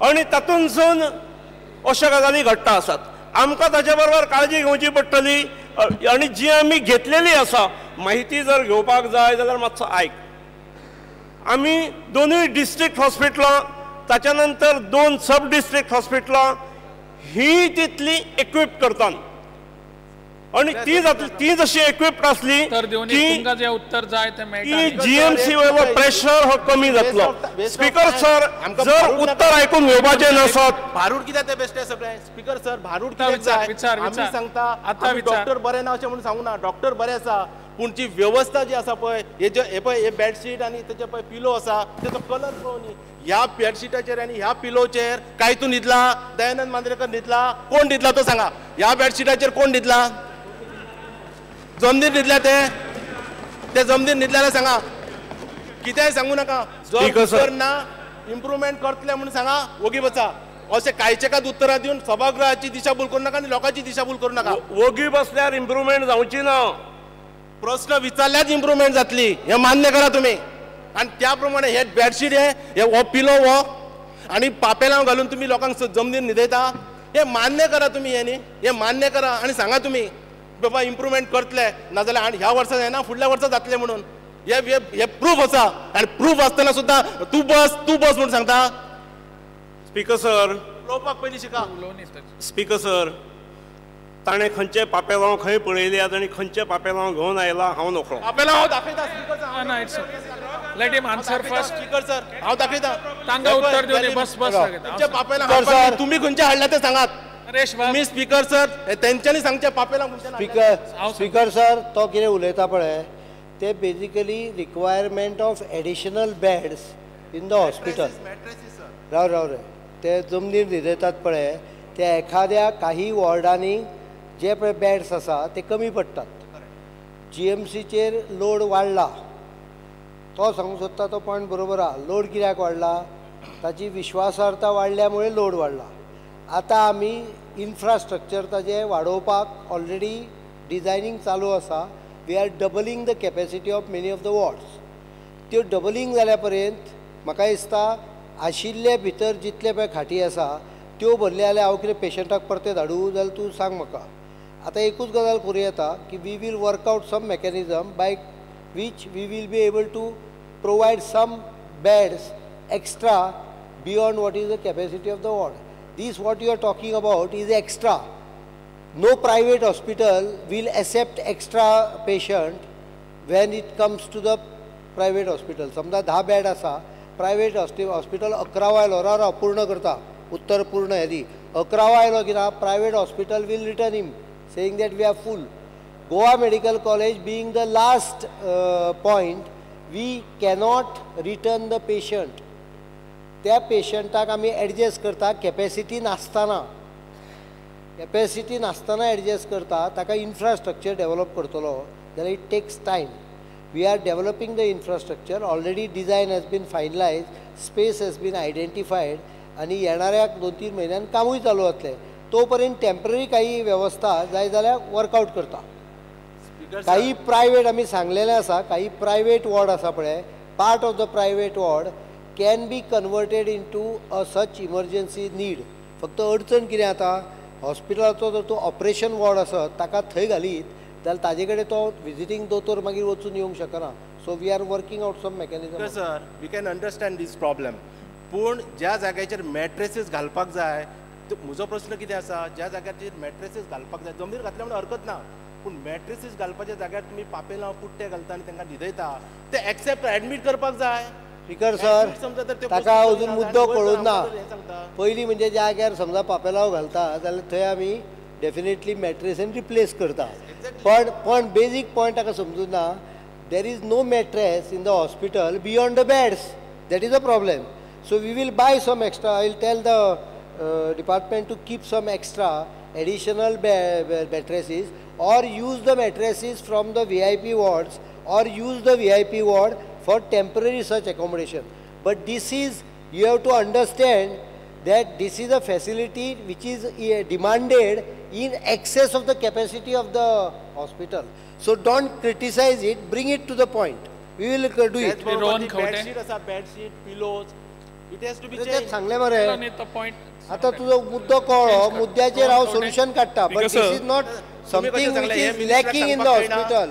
आणि तातूंतसून अशा गजाली घडटा आसात. आमकां ताचे बरोबर काळजी घेवची पडटली आणि जी आमी घेतलेली आसा माहिती जर घेवपाक जाय जाल्यार मातसो आयक. आमी दोनूय डिस्ट्रिक्ट हॉस्पिटलां ताच्या नंतर 2 सब डिस्ट्रिक्ट हॉस्पिटलां ही तितली इक्विप करतात आणि ती जशी इक्विप्ड असली की उत्तर जाय ते जीएमसी वयलो प्रेशर हो कमी जातलो. स्पीकर सर जर उत्तर आयकून घेवपाचें नसत भारूड कित्याक ते बेश्टे सगळे. स्पीकर सर भारूड कित्याक जाय आमी सांगता आतां डॉक्टर बरे ना अशें म्हणून सांगू ना. डॉक्टर बरे आसा पूण जी व्यवस्था जी आसा पळय हे बेडशीट आनी तेचे पळय पिलो आसा तेचो कलर पळोवनी. ह्या बेडशीटाचेर आनी ह्या पिलोचेर काय तूं न्हिदला? दयानंद मांद्रेकर न्हिदला? कोण न्हिदला तो सांगा. ह्या बेडशीटाचेर कोण न्हिदला? जमनीर न्हिदल्या ते जमनीर न्हिदल्याला सांगा. कित्याय सांगू नाका. जर ना इम्प्रुवमेंट करतले म्हणून सांगा. वोगी बसा. अशें कायचेकात उतरां दिवन सभागृहाची दिशाभूल करू नका आनी लोकांची दिशाभूल करू नका. वोगी बसल्यार इम्प्रुवमेंट जावची ना. प्रश्न विचारल्याच इम्प्रुवमेंट जातली हे मान्य करा तुम्ही. आणि त्या प्रमाणे हे बेडशीट हे हो पिलो हो आणि पापेलांव घालून तुम्ही लोकांक जमनीर न्हिदयता हे मान्य करा तुम्ही. हे मान्य करा आणि सांगा तुम्ही बाबा इम्प्रुवमेंट करतले नाजाल्यार आणि ह्या वर्सा जायना फुडल्या वर्सा जातले म्हणून. हे प्रूफ आसा आणि प्रूफ आसतना सुद्धा तू बस म्हणून सांगता. स्पीकर सर उलोवपाक पयलीं शिका. स्पीकर सर ताणें खंयचे पापेलांव खंय पळयल्यात आनी खंयचे पापेलांव घेवन आयला हांव नकळो. पापेलांव हांव दाखयता. Speaker sir let him answer first. Speaker sir हांव दाखयता. तांकां उत्तर दिवनी. बस पापेलांव तुम्ही खंयचे हाडल्या ते सांगात. तुम्ही स्पीकर सर तेंच्यांनी सांगचे पापेलांव. स्पीकर सर तो कितें उलयता पळय ते basically requirement of additional beds in the hospital. Rao रे ते जमनीर न्हिदयतात पळय ते एखाद्या काही वॉर्डांनी जे पळय बेड्स आसा ते कमी पडटात. जीएमसीचेर लोड वाडला तो सांगूंक सोदता तो पॉयंट बरोबर आहा. लोड कित्याक वाडला? ताची विश्वासार्हता वाडल्यामुळे लोड वाडला. आतां आमी इन्फ्रास्ट्रक्चर ताजें वाडोवपाक ऑलरेडी डिझायनींग चालू आसा. We are doubling the capacity of many of the wards. त्यो डबलिंग जाल्या पर्यंत म्हाका दिसता आशिल्ले भितर जितले पळय खाटी आसा त्यो भरले जाल्यार हांव कितें पेशंटाक परते धाडूं जाल्यार तूं सांग म्हाका. आतां एकूच गजाल करूं येता की we will work out some mechanism by which we will be able to provide some beds extra beyond what is the capacity of the ward. This what you are talking about is extra. No private hospital will accept extra patient when it comes to the private hospital. समजा 10 bed आसा private hospital 11 आयलो राव पूर्ण करता उत्तर पूर्ण हेदी 11 आयलो कित्याक private hospital will return him saying that we are full. Goa medical college being the last point we cannot return the patient. त्या पेशंटाक आमी एडजस्ट करता कॅपेसिटी नासतना एडजस्ट करता. ताका इन्फ्रास्ट्रक्चर डेवलप करतलो जाल्यार it takes time. We are developing the infrastructure. Already design has been finalise. Space has been identified आनी येणाऱ्या 2-3 म्हयन्यान कामूय चालू जातलें. तो पर्यंत टेम्पररी काही व्यवस्था जाय जाल्यार वर्कआउट करता. काही प्रायवेट आमी सांगलेलें आसा काही प्रायवेट वॉर्ड आसा पळय part of the private ward can be converted into a such emergency need. फक्त अडचण कितें जाता हॉस्पिटलाचो जर तो ऑपरेशन वॉर्ड आसत ताका थंय घालीत जाल्यार ताजे कडेन तो विजिटींग दोतोर मागीर वचून येवंक शकना. So we are working out some mechanism. Sir we can understand this problem पूण ज्या जाग्याचेर मॅट्रेसीस घालपाक जाय म्हजो प्रश्न कितें आसा ज्या जाग्याचेर मॅट्रेसीस घालपाक जाय जमनीर घातल्या म्हणून हरकत ना पूण मॅट्रेसीस घालपाच्या जाग्यार तुमी पापेलांव पुट्टे घालता आनी तांकां न्हिदयता ते एक्सेप्ट एडमीट करपाक जाय. स्पीकर सर ताका अजून मुद्दो कळून ना. पयलीं म्हणजे ज्या जाग्यार समजा पापेलांव घालता जाल्यार थंय आमी डेफिनेटली मॅट्रेसीन रिप्लेस करता. पण बेजीक पॉयंट ताका समजून ना. There is no mattress in the hospital beyond the beds. That is a problem. So we will buy some extra. I will tell the department to keep some extra additional mattresses or use the mattresses from the VIP wards or use the VIP ward for temporary such accommodation. But this is, you have to understand that this is a facility which is demanded in excess of the capacity of the hospital. So don't criticize it, bring it to the point. We will do it. Bedsheet, pillows, It has to be तेच changed. सांगले मरे नाही तो point आता तुझो मुद्दो कळ्ळो मुद्द्याचेर हांव solution काडटा but Because, this is not तुम्ही कशें समथींग सांगलें, वीच हे is minister lacking in the सांगपाक कळना. Hospital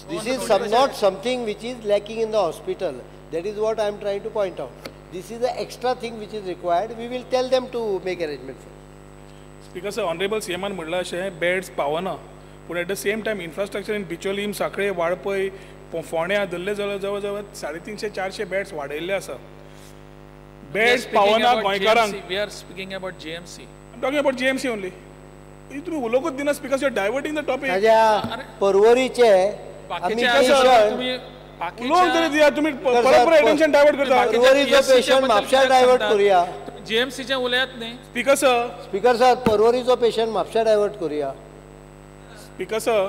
this is not something which is lacking in the hospital that is what I am trying to point out this is a extra thing which is required we will tell them to make arrangement for speaker sir honourable सीएमान म्हणलं अशें beds पावना पूण at the same time infrastructure इन बिचोलीम सांखळे वाळपय फोंड्या धरले जवळ जवळ 350-400 beds वाडयल्ले आसा बेड्स पावना गोंयकारांक we are speaking about GMC talking about GMC only तुम्ही उलोवंकच दिना speaker you are diverting the topic ताज्या परवरीचे आमी तुम्ही उलोवंक तरी दिया तुम्ही परत परत एटेन्शन डायवर्ट करता परवरीचो पेशंट म्हापशां डायवर्ट करुया जीएमसीचे उलयात न्ही स्पीकर सर स्पीकर सर परवरीचो पेशंट म्हापशां डायवर्ट करुया speaker sir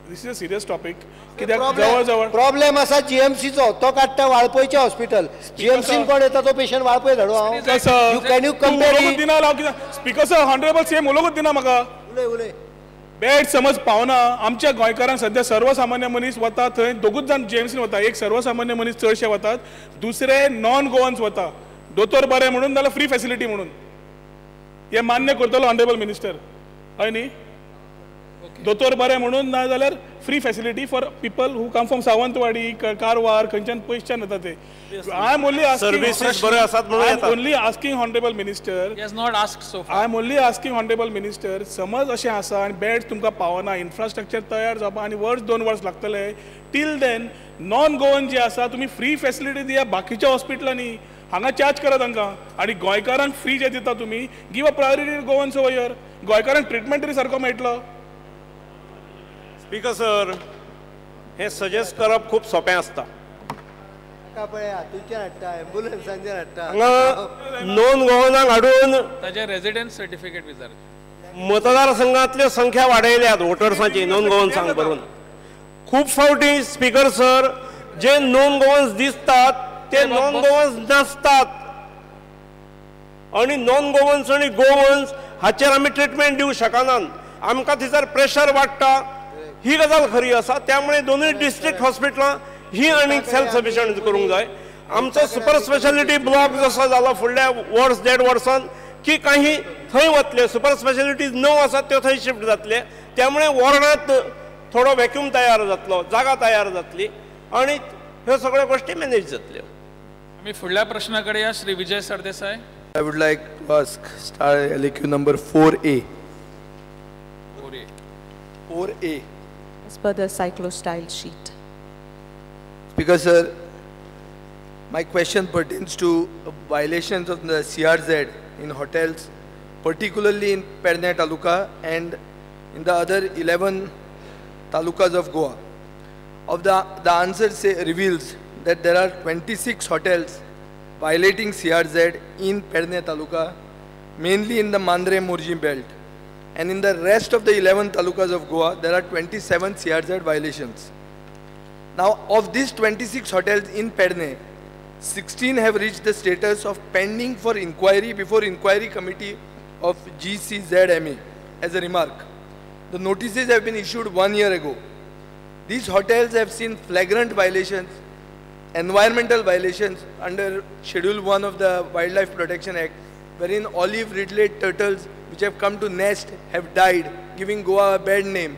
this is a serious topic कित्याक जवळ जवळ प्रॉब्लेम आसा जीएमसीचो तो काडटा वाळपयचे हॉस्पिटल जीएमसीन कोण येता तो पेशंट वाळपय धाडू हांव speaker sir you can you compare उलोवंकच दिना हांव कित्याक स्पीकर सर ऑनरेबल सीएम उलोवंकच दिना म्हाका उलय उलय बेड समज पावना आमच्या गोंयकारांक सध्या सर्वसामान्य मनीस वता थंय दोगूच जाण जीएमसीन वता एक सर्वसामान्य मनीस चडशे वतात दुसरे नॉन गोवन्स वता दोतोर बरें म्हणून नाल्यार फ्री फॅसिलिटी म्हणून हे मान्य करतलो ऑनरेबल मिनिस्टर हय न्ही दोतोर बरें म्हणून ना जाल्यार free facility for people who come from Sawantwadi Karwar खंयच्यान पयसच्यान येता ते आय एम ओनली सर्विसीस बऱ्यो आसात म्हणून येतात. Only asking honourable minister he has not asked so far I am only asking honourable minister समज अशें आसा आनी बेड्स तुमकां पावना इन्फ्रास्ट्रक्चर तयार जावपा आनी वर्स 2 वर्स लागतले टील देन नॉन गोवन जे आसा तुमी फ्री फॅसिलिटी दिया बाकीच्या हॉस्पिटलांनी हांगा चार्ज करा तांकां आनी गोंयकारांक फ्री जे दिता तुमी give a priority Goans over here गोंयकारांक ट्रिटमेंट तरी सारको मेळटलो स्पीकर सर हे सजेस्ट करप खूप सोपें आसता पळय हातूंच्यान हाडटा एम्बुलन्सांचेर हाडटा हांगा नोंद गोवनाक हाडून ताजे रेजिडेंस सर्टिफिकेट विचार मतदारसंघातल्यो संख्या वाडयल्यात वोटर्सांची नोन गोवन्सांक भरून खूप फावटी स्पीकर सर जे नोन गोवन्स दिसतात ते नॉन गोवन्स नासतात आणि नॉन गोवन्स आणि गोवन्स हाचेर आमी ट्रिटमेंट दिवंक शकनात आमकां थंयसर प्रेशर वाडटा ही गजाल खरी आसा त्यामुळे दोनूय डिस्ट्रिक्ट हॉस्पिटलां ही आनी सेल्फ सफिशियंट करूंक जाय आमचो सुपर स्पेशालिटी ब्लॉक जसो जालो फुडल्या वर्स 1.5 वर्सान की काही थंय वतले सुपर स्पेशालिटीज 9 आसात त्यो थंय शिफ्ट जातले त्यामुळे वॉर्डांत थोडो वॅक्यूम तयार जातलो जागा तयार जातली आणि ह्यो सगळ्यो गोश्टी मॅनेज जातल्यो आम्ही फुडल्या प्रश्नाकडे या Shri Vijay Sardesai I would like to ask star LAQ number 4A. 4A. As per the cyclostyle sheet. Speaker sir, my question pertains to violations of the CRZ in hotels, particularly in Perne Taluka and in the other 11 talukas of Goa. The answer reveals that there are 26 hotels violating CRZ in Perne Taluka, mainly in the Mandre Murji belt. And in the rest of the 11 talukas of Goa, there are 27 CRZ violations. Now, of these 26 hotels in Perne, 16 have reached the status of pending for inquiry before Inquiry Committee of GCZMA as a remark. The notices have been issued 1 year ago. These hotels have seen flagrant violations, environmental violations under Schedule 1 of the Wildlife Protection Act, wherein olive ridled turtles which have come to nest have died, giving Goa a bad name.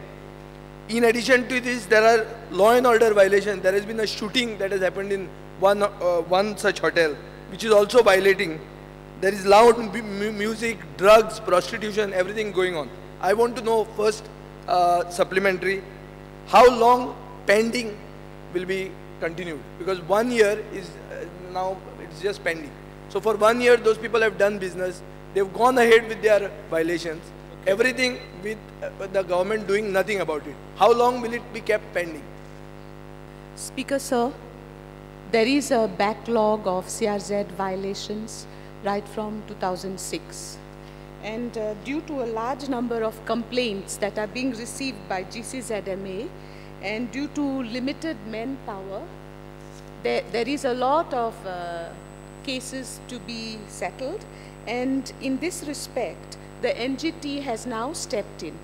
In addition to this, there are law and order violations. There has been a shooting that has happened in one such hotel, which is also violating. There is loud music, drugs, prostitution, everything going on. I want to know first, supplementary, how long pending will be continued, because 1 year is now it's just pending. So for 1 year those people have done business, they've gone ahead with their violations, everything with the government doing nothing about it. How long will it be kept pending? Speaker sir, there is a backlog of CRZ violations right from 2006. And due to a large number of complaints that are being received by GCZMA, and due to limited manpower, there is a lot of cases to be settled. And in this respect, the NGT has now stepped in.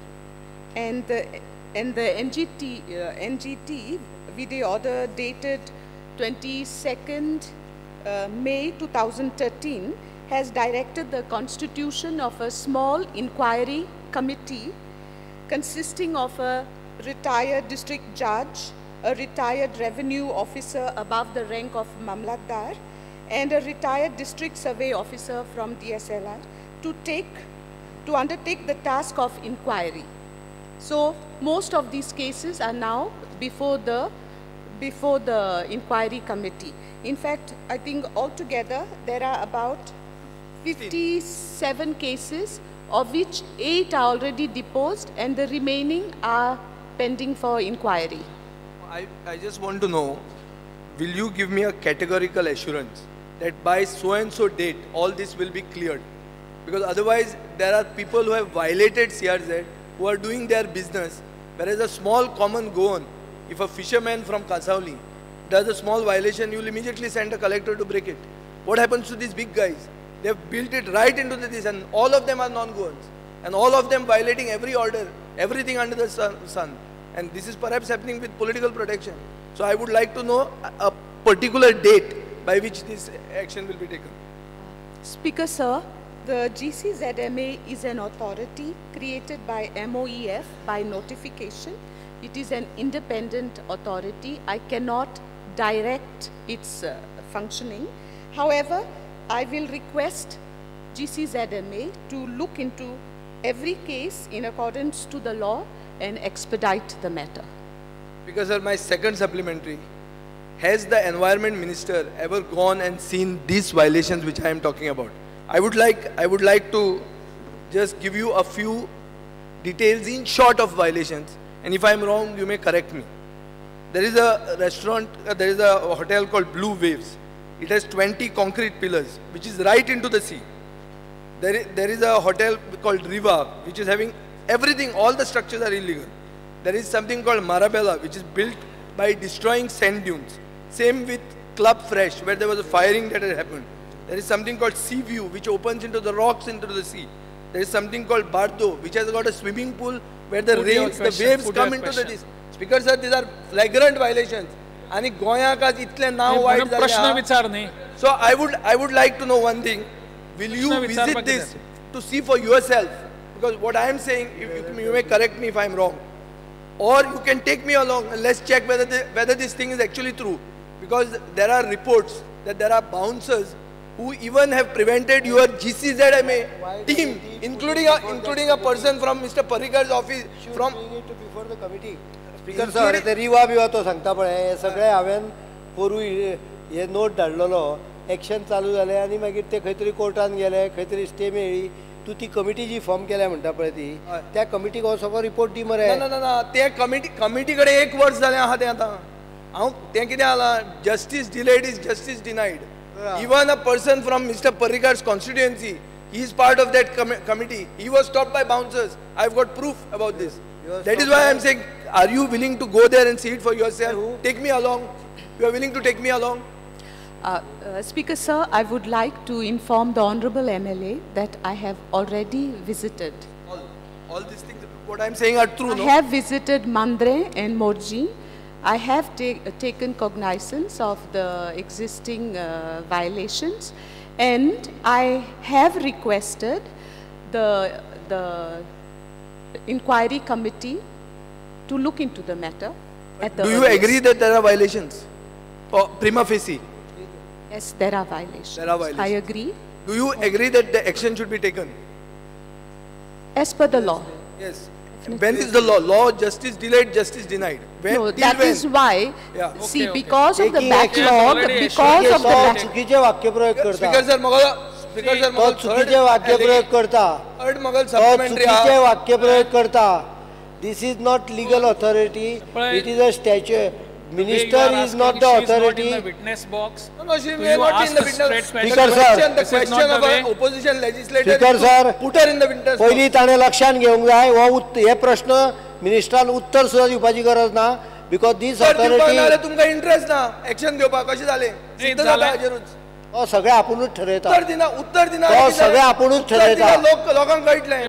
And the NGT, with the order dated 22nd May 2013 has directed the constitution of a small inquiry committee consisting of a retired district judge, a retired revenue officer above the rank of Mamlatdar, and a retired district survey officer from DSLR to undertake the task of inquiry. So most of these cases are now before the inquiry committee. In fact, I think altogether there are about 57 cases, of which 8 are already deposed and the remaining are pending for inquiry. I just want to know, will you give me a categorical assurance that by so and so date all this will be cleared? Because otherwise there are people who have violated CRZ who are doing their business, whereas a small common go-on, if a fisherman from Kasauli does a small violation, you will immediately send a collector to break it. What happens to these big guys? They have built it right into this, and all of them are non-goans, and all of them violating every order, everything under the sun. And this is perhaps happening with political protection. So I would like to know a particular date by which this action will be taken. Speaker, sir, the GCZMA is an authority created by MOEF by notification. It is an independent authority. I cannot direct its functioning. However, I will request GCZMA to look into every case in accordance to the law and expedite the matter. Because sir, my second supplementary, has the environment minister ever gone and seen these violations which I am talking about? I would like to just give you a few details in short of violations, and if I am wrong, you may correct me. There is a restaurant, there is a hotel called Blue Waves. It has 20 concrete pillars, which is right into the sea. There is a hotel called Riva, which is having everything, all the structures are illegal. There is something called Marabella, which is built by destroying sand dunes. Same with Club Fresh, where there was a firing that had happened. There is something called Sea View, which opens into the rocks into the sea. There is something called Bardo, which has got a swimming pool where the waves come into the sea. Speaker sir, these are flagrant violations. And Goyaka's itle now wide. So I would like to know one thing. Will you visit this to see for yourself? Because what I am saying, you may correct me if I am wrong. Or you can take me along and let's check whether this thing is actually true. Because there are reports that there are bouncers who even have prevented your GCZMA team, including a person from Mr. Parikar's office. From bring it before the committee. Speaker sir, ते रिवा बिवा तो सांगता पळय हे सगळे हांवें पोरूं हे note धाडलेलो action चालू जालें आनी मागीर ते खंय तरी कोर्टान गेले खंय तरी स्टे मेळ्ळी तूं ती कमिटी जी फॉर्म केल्या म्हणटा पळय ती त्या कमिटीक हो सगळो रिपोर्ट दी मरे ना ते कमिटी कडेन 1 वर्स जालें आहा तें आतां हांव तें कितें जालां justice delayed is justice denied even a person from mister Parrikar's constituency, he is part of that committee. He was stopped by bouncers. I've got proof about this. That is why I'm saying, are you willing to go there and see it for yourself? Take me along. You are willing to take me along? Speaker sir, I would like to inform the Honorable MLA that I have already visited. All these things, what I'm saying are true, no? I have visited Mandre and Morji. I have taken cognizance of the existing violations, and I have requested the inquiry committee to look into the matter. Do you agree that there are violations? Prima facie? Yes, there are violations. There are violations. I agree. Do you agree that the action should be taken? As per the law. Yes. When is the law? Law, justice delayed, justice denied. When, no, that is why. Yeah. See, because of the backlog, because of the चुकीचे वाक्यप्रयोग करता. Speaker sir, तो चुकीचे वाक्यप्रयोग करता. चुकीचे वाक्यप्रयोग करता. This is not legal authority. It is a statute. Minister is not the authority. In the witness box. No, she may not be in the witness. Speaker sir, the question of an opposition legislator. Speaker sir, put her in the witness box. पहिली ताणे लक्षात घेवंक जाय हो हे प्रश्न मिनिस्टरान उत्तर सुद्धा दिवपाची गरज ना बिकॉज दिस ऑथॉरिटी तुमकां इंटरेस्ट ना एक्शन घेवपाक कशें जालें सिद्ध जाता हाजेरूच तो सगळे आपुणूच ठरयता उत्तर दिना तो सगळे आपुणूच ठरयता लोकांक कळटलें